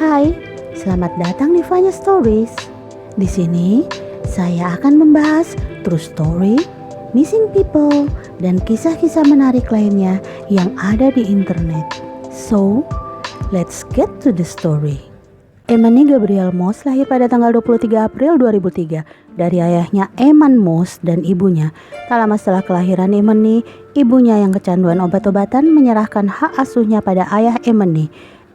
Hai, selamat datang di Vanya Stories. Di sini saya akan membahas true story, missing people, dan kisah-kisah menarik lainnya yang ada di internet. So, let's get to the story. Emani Gabriel Moss lahir pada tanggal 23 April 2003 dari ayahnya Eman Moss dan ibunya. Tak lama setelah kelahiran Emani, ibunya yang kecanduan obat-obatan menyerahkan hak asuhnya pada ayah Emani.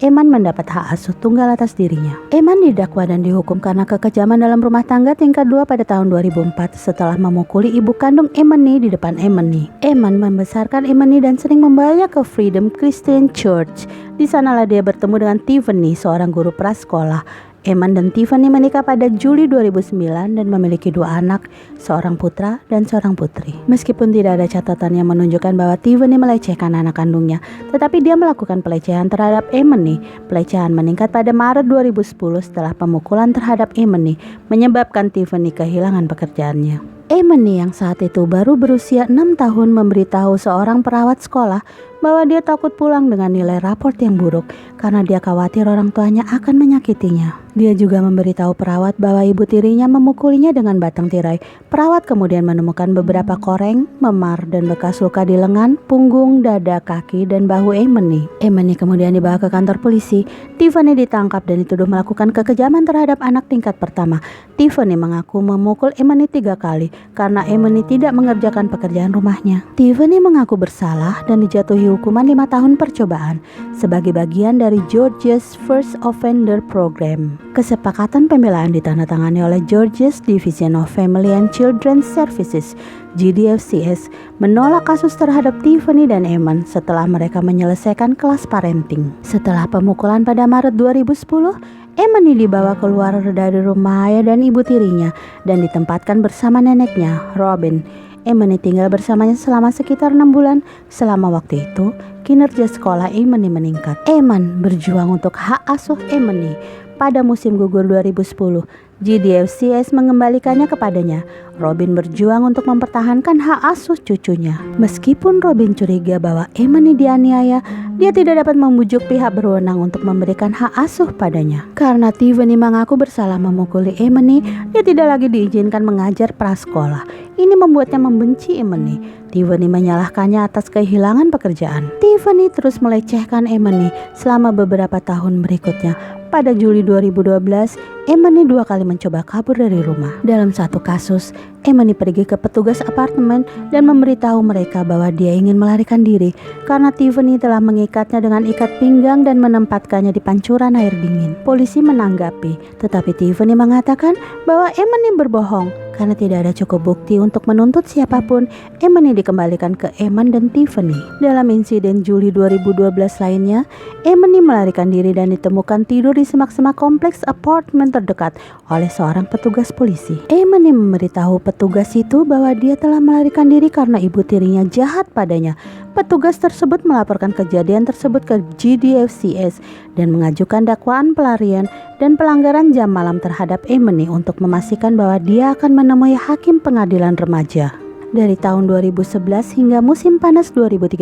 Eman mendapat hak asuh tunggal atas dirinya. Eman didakwa dan dihukum karena kekejaman dalam rumah tangga tingkat 2 pada tahun 2004 setelah memukuli ibu kandung Emani di depan Emani. Eman membesarkan Emani dan sering membawanya ke Freedom Christian Church. Di sanalah dia bertemu dengan Tiffany, seorang guru prasekolah. Eman dan Tiffany menikah pada Juli 2009 dan memiliki 2 anak, seorang putra dan seorang putri. Meskipun tidak ada catatan yang menunjukkan bahwa Tiffany melecehkan anak kandungnya, tetapi dia melakukan pelecehan terhadap Emani. Pelecehan meningkat pada Maret 2010 setelah pemukulan terhadap Emani, menyebabkan Tiffany kehilangan pekerjaannya. Emani yang saat itu baru berusia 6 tahun memberitahu seorang perawat sekolah bahwa dia takut pulang dengan nilai raport yang buruk karena dia khawatir orang tuanya akan menyakitinya. Dia juga memberitahu perawat bahwa ibu tirinya memukulinya dengan batang tirai. Perawat kemudian menemukan beberapa koreng, memar, dan bekas luka di lengan, punggung, dada, kaki, dan bahu Emani. Emani kemudian dibawa ke kantor polisi. Tiffany ditangkap dan dituduh melakukan kekejaman terhadap anak tingkat pertama. Tiffany mengaku memukul Emani 3 kali karena Emani tidak mengerjakan pekerjaan rumahnya. Tiffany mengaku bersalah dan dijatuhi hukuman 5 tahun percobaan sebagai bagian dari Georgia's First Offender Program. Kesepakatan pembelaan ditandatangani oleh Georgia's Division of Family and Children's Services (GDFCS) menolak kasus terhadap Tiffany dan Eman setelah mereka menyelesaikan kelas parenting. Setelah pemukulan pada Maret 2010, Emani dibawa keluar dari rumah ayah dan ibu tirinya dan ditempatkan bersama neneknya, Robin. Emani tinggal bersamanya selama sekitar 6 bulan. Selama waktu itu, kinerja sekolah Emani meningkat. Eman berjuang untuk hak asuh Emani. Pada musim gugur 2010, GDFCS mengembalikannya kepadanya. Robin berjuang untuk mempertahankan hak asuh cucunya. Meskipun Robin curiga bahwa Emani dianiaya, dia tidak dapat membujuk pihak berwenang untuk memberikan hak asuh padanya. Karena Tiffany mengaku bersalah memukuli Emani, dia tidak lagi diizinkan mengajar prasekolah. Ini membuatnya membenci Emani. Tiffany menyalahkannya atas kehilangan pekerjaan. Tiffany terus melecehkan Emani selama beberapa tahun berikutnya. Pada Juli 2012, Emani 2 kali mencoba kabur dari rumah. Dalam satu kasus, Emani pergi ke petugas apartemen dan memberitahu mereka bahwa dia ingin melarikan diri karena Tiffany telah mengikatnya dengan ikat pinggang dan menempatkannya di pancuran air dingin. Polisi menanggapi, tetapi Tiffany mengatakan bahwa Emani berbohong karena tidak ada cukup bukti untuk menuntut siapapun. Emani dikembalikan ke Eman dan Tiffany. Dalam insiden Juli 2012 lainnya, Emani melarikan diri dan ditemukan tidur di semak-semak kompleks apartemen terdekat oleh seorang petugas polisi. Emani memberitahu petugas itu bahwa dia telah melarikan diri karena ibu tirinya jahat padanya. Petugas tersebut melaporkan kejadian tersebut ke GDFCS dan mengajukan dakwaan pelarian dan pelanggaran jam malam terhadap Emani untuk memastikan bahwa dia akan menemui hakim pengadilan remaja. Dari tahun 2011 hingga musim panas 2013,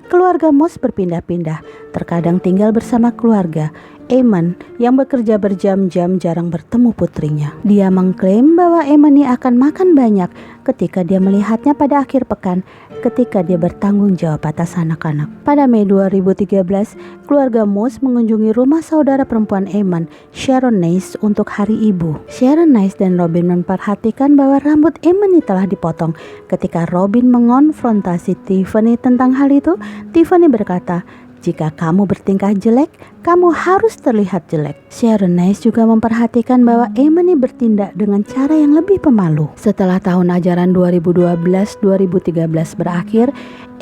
keluarga Moss berpindah-pindah, terkadang tinggal bersama keluarga. Eman yang bekerja berjam-jam jarang bertemu putrinya. Dia mengklaim bahwa Emani akan makan banyak ketika dia melihatnya pada akhir pekan ketika dia bertanggung jawab atas anak-anak. Pada Mei 2013, keluarga Moss mengunjungi rumah saudara perempuan Eman, Sharon Nice, untuk Hari Ibu. Sharon Nice dan Robin memperhatikan bahwa rambut Emani telah dipotong. Ketika Robin mengonfrontasi Tiffany tentang hal itu, Tiffany berkata, "Jika kamu bertingkah jelek, kamu harus terlihat jelek." Sharon Nice juga memperhatikan bahwa Emani bertindak dengan cara yang lebih pemalu. Setelah tahun ajaran 2012-2013 berakhir,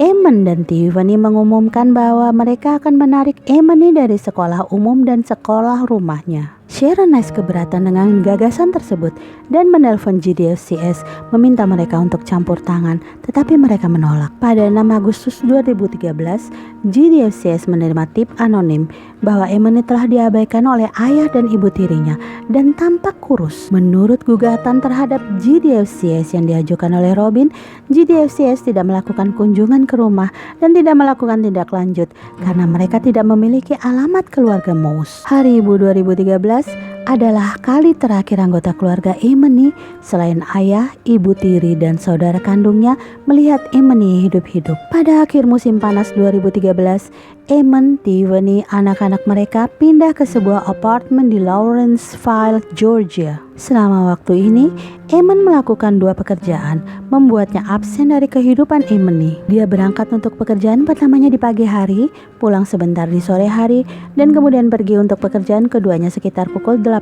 Eman dan Tiffany mengumumkan bahwa mereka akan menarik Emani dari sekolah umum dan sekolah rumahnya. Sharon Nice keberatan dengan gagasan tersebut dan menelpon GDFCS meminta mereka untuk campur tangan, tetapi mereka menolak. Pada 6 Agustus 2013, GDFCS menerima tip anonim bahwa Emani telah diabaikan oleh ayah dan ibu tirinya dan tampak kurus. Menurut gugatan terhadap GDFCS yang diajukan oleh Robin, GDFCS tidak melakukan kunjungan pulang ke rumah dan tidak melakukan tindak lanjut karena mereka tidak memiliki alamat keluarga Mouse. Hari Ibu 2013 adalah kali terakhir anggota keluarga Emily selain ayah, ibu tiri, dan saudara kandungnya melihat Emily hidup-hidup. Pada akhir musim panas 2013, Eamon, Tiffany, anak-anak mereka pindah ke sebuah apartemen di Lawrenceville, Georgia. Selama waktu ini, Eamon melakukan 2 pekerjaan, membuatnya absen dari kehidupan Emily. Dia berangkat untuk pekerjaan pertamanya di pagi hari, pulang sebentar di sore hari, dan kemudian pergi untuk pekerjaan keduanya sekitar pukul 18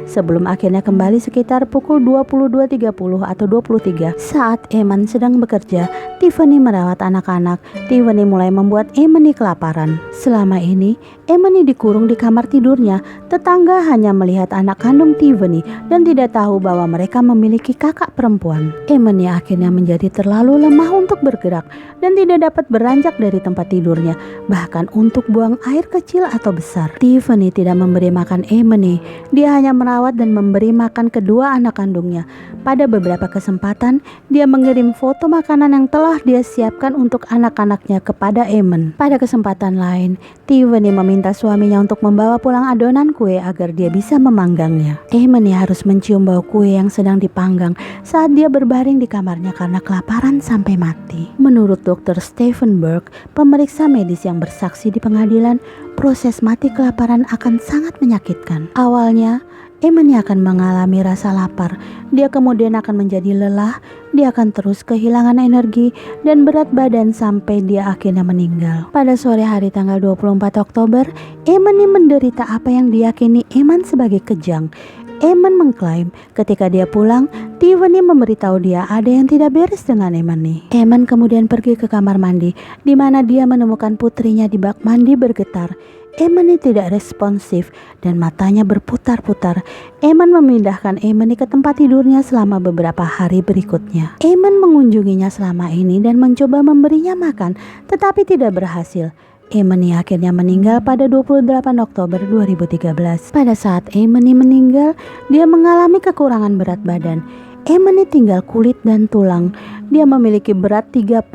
sebelum akhirnya kembali sekitar pukul 22.30 atau 23. Saat Eamon sedang bekerja, Tiffany merawat anak-anak. Tiffany mulai membuat Emily kelaparan. Selama ini, Emily dikurung di kamar tidurnya. Tetangga hanya melihat anak kandung Tiffany dan tidak tahu bahwa mereka memiliki kakak perempuan. Emily akhirnya menjadi terlalu lemah untuk bergerak dan tidak dapat beranjak dari tempat tidurnya, bahkan untuk buang air kecil atau besar. Tiffany tidak memberi makan Emily. Dia hanya merawat dan memberi makan kedua anak kandungnya. Pada beberapa kesempatan, dia mengirim foto makanan yang telah dia siapkan untuk anak-anaknya kepada Eamon. Pada kesempatan lain, Tiffany meminta suaminya untuk membawa pulang adonan kue agar dia bisa memanggangnya. Eamon harus mencium bau kue yang sedang dipanggang saat dia berbaring di kamarnya karena kelaparan sampai mati. Menurut Dr. Stephen Burke, pemeriksa medis yang bersaksi di pengadilan, proses mati kelaparan akan sangat menyakitkan. Awalnya, Emily akan mengalami rasa lapar. Dia kemudian akan menjadi lelah. Dia akan terus kehilangan energi dan berat badan sampai dia akhirnya meninggal. Pada sore hari tanggal 24 Oktober, Emily menderita apa yang diyakini Eamon sebagai kejang. Eamon mengklaim ketika dia pulang, Tiffany memberitahu dia ada yang tidak beres dengan Emily. Eamon kemudian pergi ke kamar mandi, di mana dia menemukan putrinya di bak mandi bergetar. Emily tidak responsif dan matanya berputar-putar. Eamon memindahkan Emily ke tempat tidurnya selama beberapa hari berikutnya. Eamon mengunjunginya selama ini dan mencoba memberinya makan, tetapi tidak berhasil. Emily akhirnya meninggal pada 28 Oktober 2013. Pada saat Emily meninggal, dia mengalami kekurangan berat badan. Emily tinggal kulit dan tulang. Dia memiliki berat 32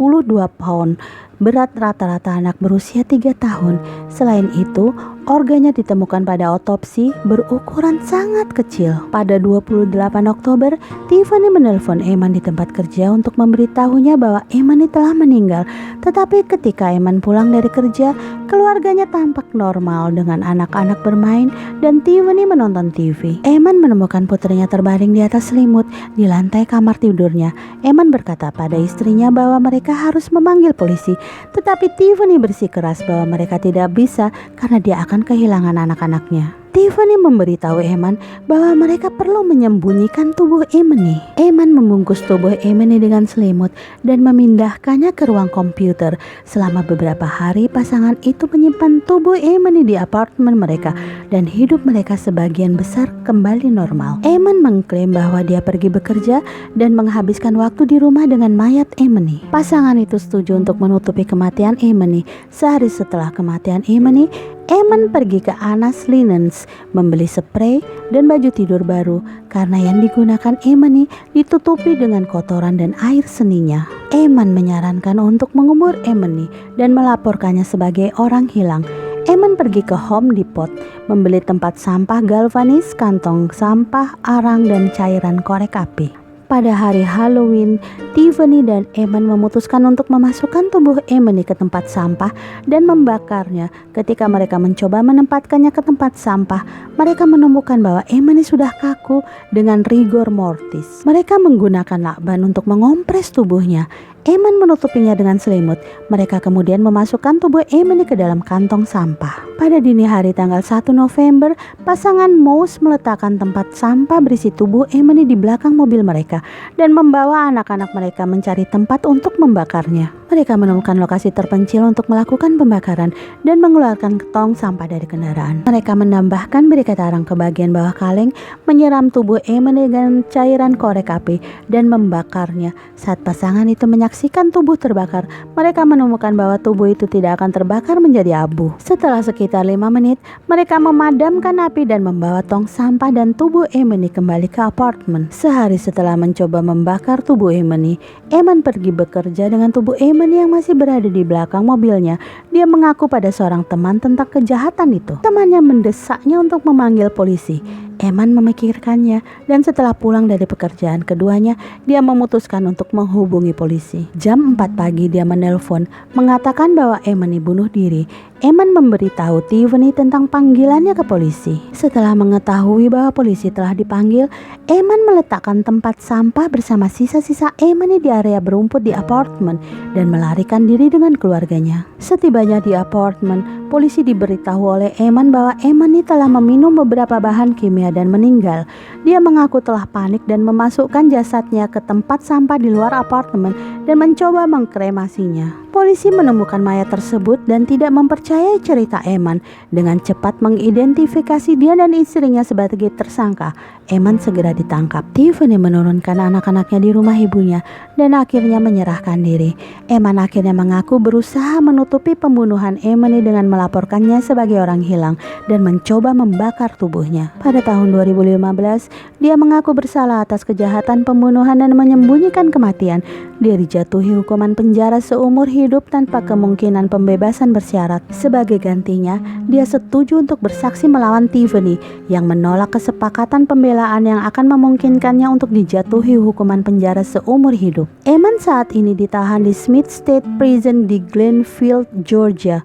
pound. Berat rata-rata anak berusia 3 tahun. Selain itu, organnya ditemukan pada otopsi berukuran sangat kecil. Pada 28 Oktober, Tiffany menelpon Eamon di tempat kerja untuk memberitahunya bahwa Eamon telah meninggal. Tetapi ketika Eamon pulang dari kerja, keluarganya tampak normal dengan anak-anak bermain dan Tiffany menonton TV. Eamon menemukan putrinya terbaring di atas selimut di lantai kamar tidurnya. Eamon berkata pada istrinya bahwa mereka harus memanggil polisi. Tetapi Tiffany bersikeras bahwa mereka tidak bisa karena dia akan kehilangan anak-anaknya. Tiffany memberitahu Eamon bahwa mereka perlu menyembunyikan tubuh Emily. Eamon membungkus tubuh Emily dengan selimut dan memindahkannya ke ruang komputer. Selama beberapa hari, pasangan itu menyimpan tubuh Emily di apartemen mereka dan hidup mereka sebagian besar kembali normal. Eamon mengklaim bahwa dia pergi bekerja dan menghabiskan waktu di rumah dengan mayat Emily. Pasangan itu setuju untuk menutupi kematian Emily. Sehari setelah kematian Emily, Eamon pergi ke Anna's Linens membeli spray dan baju tidur baru karena yang digunakan Emily ditutupi dengan kotoran dan air seninya. Eamon menyarankan untuk mengubur Emily dan melaporkannya sebagai orang hilang. Eamon pergi ke Home Depot membeli tempat sampah galvanis, kantong sampah, arang, dan cairan korek api. Pada hari Halloween, Tiffany dan Eamon memutuskan untuk memasukkan tubuh Emily ke tempat sampah dan membakarnya. Ketika mereka mencoba menempatkannya ke tempat sampah, mereka menemukan bahwa Emily sudah kaku dengan rigor mortis. Mereka menggunakan lakban untuk mengompres tubuhnya. Eamon menutupinya dengan selimut. Mereka kemudian memasukkan tubuh Emily ke dalam kantong sampah. Pada dini hari tanggal 1 November, pasangan Mouse meletakkan tempat sampah berisi tubuh Emily di belakang mobil mereka dan membawa anak-anak mereka mencari tempat untuk membakarnya. Mereka menemukan lokasi terpencil untuk melakukan pembakaran dan mengeluarkan tong sampah dari kendaraan. Mereka menambahkan berikat arang ke bagian bawah kaleng, menyiram tubuh Emily dengan cairan korek api dan membakarnya. Saat pasangan itu menyaksikan menyaksikan tubuh terbakar, mereka menemukan bahwa tubuh itu tidak akan terbakar menjadi abu. Setelah sekitar 5 menit, mereka memadamkan api dan membawa tong sampah dan tubuh Emily kembali ke apartemen. Sehari setelah mencoba membakar tubuh Emily, Eman pergi bekerja dengan tubuh Emily yang masih berada di belakang mobilnya. Dia mengaku pada seorang teman tentang kejahatan itu. Temannya mendesaknya untuk memanggil polisi. Eman memikirkannya dan setelah pulang dari pekerjaan keduanya, dia memutuskan untuk menghubungi polisi. Jam 4 pagi dia menelpon mengatakan bahwa Eman bunuh diri. Eman memberitahu Tiffany tentang panggilannya ke polisi. Setelah mengetahui bahwa polisi telah dipanggil, Eman meletakkan tempat sampah bersama sisa-sisa Eman di area berumput di apartemen dan melarikan diri dengan keluarganya. Setibanya di apartemen, polisi diberitahu oleh Eman bahwa Eman telah meminum beberapa bahan kimia dan meninggal. Dia mengaku telah panik dan memasukkan jasadnya ke tempat sampah di luar apartemen dan mencoba mengkremasinya. Polisi menemukan mayat tersebut dan tidak mempercayai cerita Eman. Dengan cepat mengidentifikasi dia dan istrinya sebagai tersangka, Eman segera ditangkap. Tiffany menurunkan anak-anaknya di rumah ibunya dan akhirnya menyerahkan diri. Eman akhirnya mengaku berusaha menutupi pembunuhan Eman dengan melaporkannya sebagai orang hilang dan mencoba membakar tubuhnya. Pada tahun 2015, dia mengaku bersalah atas kejahatan pembunuhan dan menyembunyikan kematian. Dia dijatuhi hukuman penjara seumur hidup tanpa kemungkinan pembebasan bersyarat. Sebagai gantinya, dia setuju untuk bersaksi melawan Tiffany yang menolak kesepakatan pembelaan yang akan memungkinkannya untuk dijatuhi hukuman penjara seumur hidup. Eman saat ini ditahan di Smith State Prison di Glenfield, Georgia.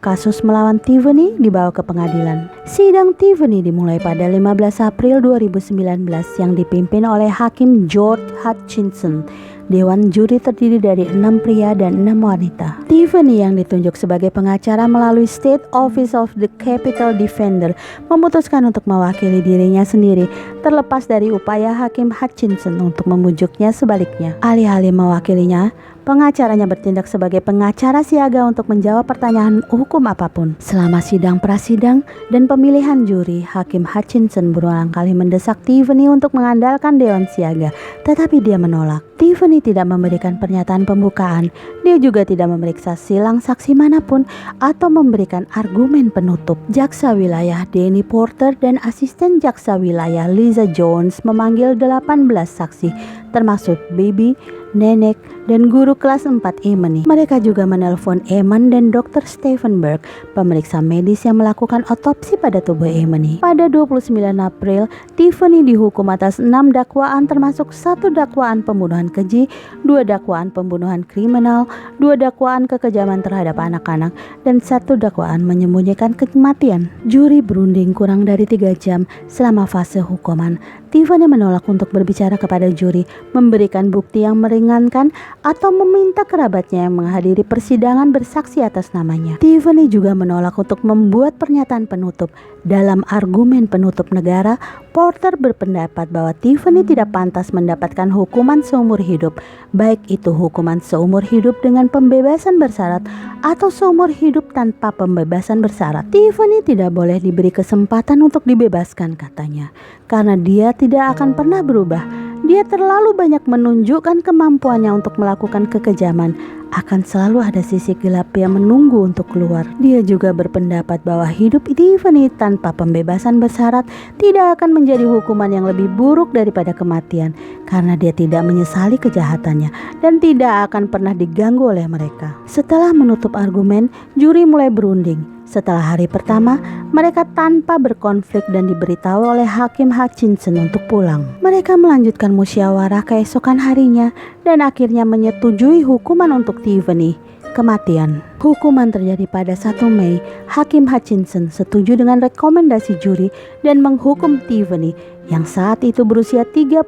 Kasus melawan Tiffany dibawa ke pengadilan. Sidang Tiffany dimulai pada 15 April 2019 yang dipimpin oleh Hakim George Hutchinson. Dewan juri terdiri dari 6 pria dan 6 wanita. Tiffany yang ditunjuk sebagai pengacara melalui State Office of the Capital Defender memutuskan untuk mewakili dirinya sendiri, terlepas dari upaya Hakim Hutchinson untuk membujuknya sebaliknya. Alih-alih mewakilinya, pengacaranya bertindak sebagai pengacara siaga untuk menjawab pertanyaan hukum apapun. Selama sidang prasidang dan pemilihan juri, Hakim Hutchinson berulang kali mendesak Tiffany untuk mengandalkan Dewan Siaga, tetapi dia menolak. Tiffany tidak memberikan pernyataan pembukaan. Dia juga tidak memeriksa silang saksi manapun atau memberikan argumen penutup. Jaksa wilayah Danny Porter dan asisten jaksa wilayah Lisa Jones memanggil 18 saksi, termasuk baby, nenek, dan guru kelas 4 Eman. Mereka juga menelpon Eman dan Dr. Stephen Burke, pemeriksa medis yang melakukan otopsi pada tubuh Eman. Pada 29 April, Tiffany dihukum atas 6 dakwaan termasuk 1 dakwaan pembunuhan keji, 2 dakwaan pembunuhan kriminal, 2 dakwaan kekejaman terhadap anak-anak, dan 1 dakwaan menyembunyikan kematian. Juri berunding kurang dari 3 jam selama fase hukuman. Tiffany menolak untuk berbicara kepada juri, memberikan bukti yang meringankan, atau meminta kerabatnya yang menghadiri persidangan bersaksi atas namanya. Tiffany juga menolak untuk membuat pernyataan penutup. Dalam argumen penutup negara, Porter berpendapat bahwa Tiffany tidak pantas mendapatkan hukuman seumur hidup, baik itu hukuman seumur hidup dengan pembebasan bersyarat atau seumur hidup tanpa pembebasan bersyarat. Tiffany tidak boleh diberi kesempatan untuk dibebaskan, katanya, karena dia tidak akan pernah berubah. Dia terlalu banyak menunjukkan kemampuannya untuk melakukan kekejaman. Akan selalu ada sisi gelap yang menunggu untuk keluar. Dia juga berpendapat bahwa hidup Tiffany tanpa pembebasan bersyarat tidak akan menjadi hukuman yang lebih buruk daripada kematian, karena dia tidak menyesali kejahatannya dan tidak akan pernah diganggu oleh mereka. Setelah menutup argumen, juri mulai berunding. Setelah hari pertama, mereka tanpa berkonflik dan diberitahu oleh Hakim Hutchinson untuk pulang. Mereka melanjutkan musyawarah keesokan harinya dan akhirnya menyetujui hukuman untuk Tiffany, kematian. Hukuman terjadi pada 1 Mei. Hakim Hutchinson setuju dengan rekomendasi juri dan menghukum Tiffany yang saat itu berusia 36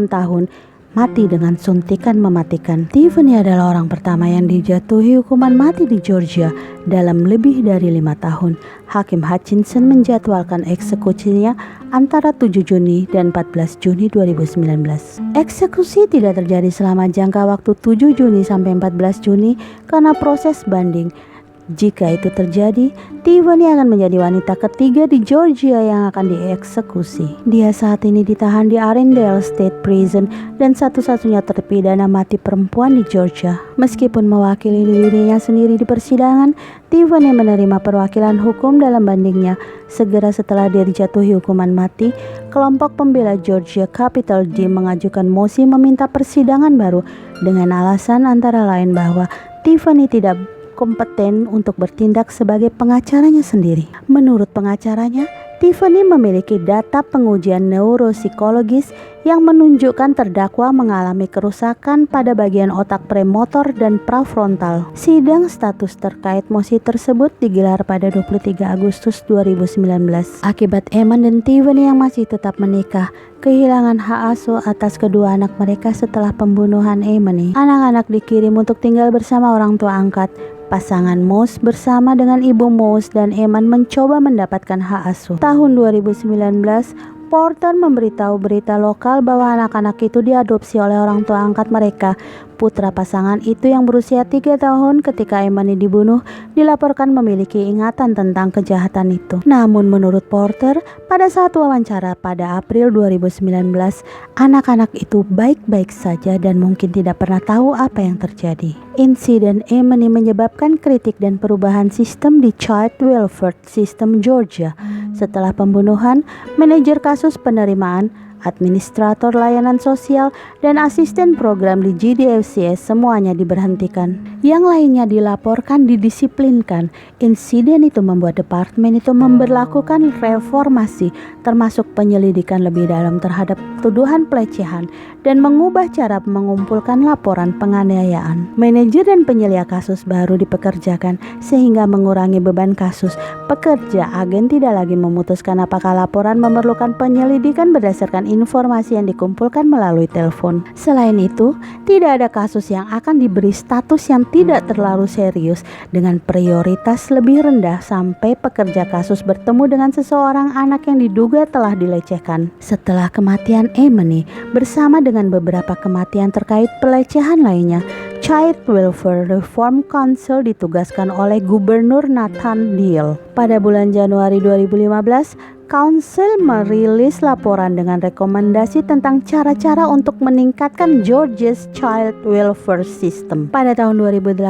tahun mati dengan suntikan mematikan. Tiffany adalah orang pertama yang dijatuhi hukuman mati di Georgia dalam lebih dari 5 tahun. Hakim Hutchinson menjadwalkan eksekusinya antara 7 Juni dan 14 Juni 2019. Eksekusi tidak terjadi selama jangka waktu 7 Juni sampai 14 Juni karena proses banding. Jika itu terjadi, Tiffany akan menjadi wanita ketiga di Georgia yang akan dieksekusi. Dia saat ini ditahan di Arendelle State Prison dan satu-satunya terpidana mati perempuan di Georgia. Meskipun mewakili dirinya sendiri di persidangan, Tiffany menerima perwakilan hukum dalam bandingnya. Segera setelah dia dijatuhi hukuman mati, kelompok pembela Georgia Capital D mengajukan mosi meminta persidangan baru dengan alasan antara lain bahwa Tiffany tidak kompeten untuk bertindak sebagai pengacaranya sendiri. Menurut pengacaranya, Tiffany memiliki data pengujian neuropsikologis yang menunjukkan terdakwa mengalami kerusakan pada bagian otak premotor dan prafrontal. Sidang status terkait mosi tersebut digelar pada 23 Agustus 2019. Akibat Eman dan Tiffany yang masih tetap menikah, kehilangan hak asuh atas kedua anak mereka setelah pembunuhan Eman. Anak-anak dikirim untuk tinggal bersama orang tua angkat. Pasangan Moss bersama dengan ibu Moss dan Eman mencoba mendapatkan hak asuh. Tahun 2019, Porter memberitahu berita lokal bahwa anak-anak itu diadopsi oleh orang tua angkat mereka. Putra pasangan itu yang berusia 3 tahun ketika Emani dibunuh dilaporkan memiliki ingatan tentang kejahatan itu. Namun menurut Porter, pada saat wawancara pada April 2019, anak-anak itu baik-baik saja dan mungkin tidak pernah tahu apa yang terjadi. Insiden Emani menyebabkan kritik dan perubahan sistem di Child Welfare System Georgia. Setelah pembunuhan, manajer kasus penerimaan, administrator layanan sosial, dan asisten program di GDFCS semuanya diberhentikan. Yang lainnya dilaporkan didisiplinkan. Insiden itu membuat departemen itu memberlakukan reformasi, termasuk penyelidikan lebih dalam terhadap tuduhan pelecehan dan mengubah cara mengumpulkan laporan penganiayaan. Manajer dan penyelia kasus baru dipekerjakan sehingga mengurangi beban kasus. Pekerja agen tidak lagi memutuskan apakah laporan memerlukan penyelidikan berdasarkan informasi yang dikumpulkan melalui telepon. Selain itu, tidak ada kasus yang akan diberi status yang tidak terlalu serius dengan prioritas lebih rendah sampai pekerja kasus bertemu dengan seseorang anak yang diduga telah dilecehkan. Setelah kematian Emani, bersama dengan beberapa kematian terkait pelecehan lainnya, Child Welfare Reform Council ditugaskan oleh Gubernur Nathan Deal. Pada bulan Januari 2015, Council merilis laporan dengan rekomendasi tentang cara-cara untuk meningkatkan Georgia's Child Welfare System. Pada tahun 2018,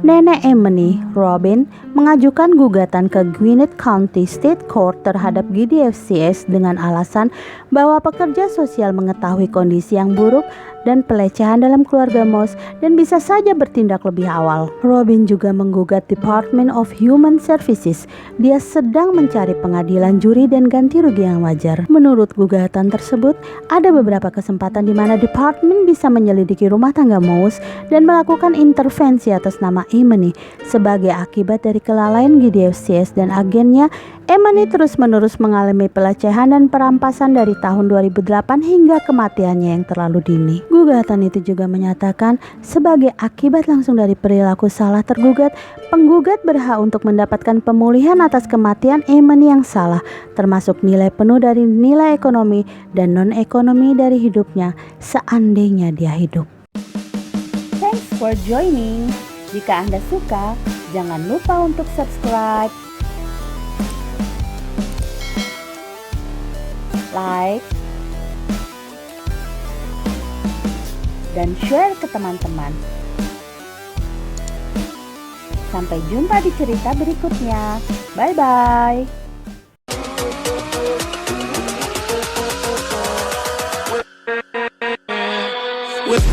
nenek Emani, Robin, mengajukan gugatan ke Gwinnett County State Court terhadap GDFCS dengan alasan bahwa pekerja sosial mengetahui kondisi yang buruk dan pelecehan dalam keluarga Moss dan bisa saja bertindak lebih awal. Robin juga menggugat Department of Human Services. Dia sedang mencari pengadilan juri dan ganti rugi yang wajar. Menurut gugatan tersebut, ada beberapa kesempatan di mana departemen bisa menyelidiki rumah tangga Moss dan melakukan intervensi atas nama Emani. Sebagai akibat dari kelalaian GDFCS dan agennya, Emani terus-menerus mengalami pelecehan dan perampasan dari tahun 2008 hingga kematiannya yang terlalu dini. Gugatan itu juga menyatakan sebagai akibat langsung dari perilaku salah tergugat, penggugat berhak untuk mendapatkan pemulihan atas kematian Emani yang salah, termasuk nilai penuh dari nilai ekonomi dan non-ekonomi dari hidupnya seandainya dia hidup. Thanks for joining. Jika Anda suka, jangan lupa untuk subscribe, like, dan share ke teman-teman. Sampai jumpa di cerita berikutnya. Bye-bye. With